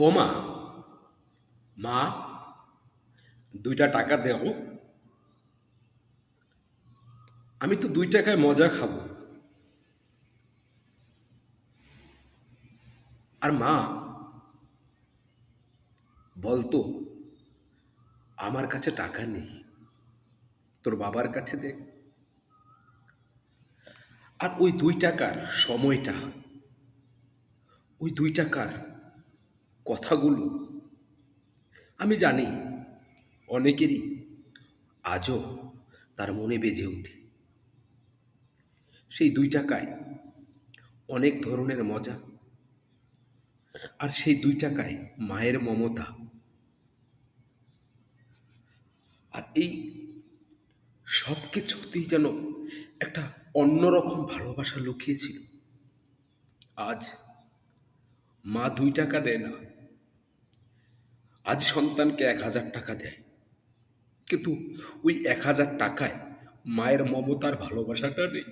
ও মা, মা, 2টা টাকা দেও। আমি তো 2 টাকায় মজা খাবো। আর মা, বলতো, আমার কাছে টাকা নেই, তোর বাবার কাছে দে। আর ওই 2 টাকার সময়টা, ওই 2 টাকার কথাগুলো আমি জানি অনেকেরই আজও তার মনে বেজে ওঠে। সেই 2 টাকায় অনেক ধরনের মজা, আর সেই 2 টাকায় মায়ের মমতা। আর এই সব কিছুতেই যেন একটা অন্যরকম ভালোবাসা লুকিয়ে ছিল। আজ মা 2 টাকা দেয় না, আজ সন্তানকে 1,000 টাকা দেয়। কিন্তু ওই 1,000 টাকায় মায়ের মমতার ভালোবাসাটা নেই।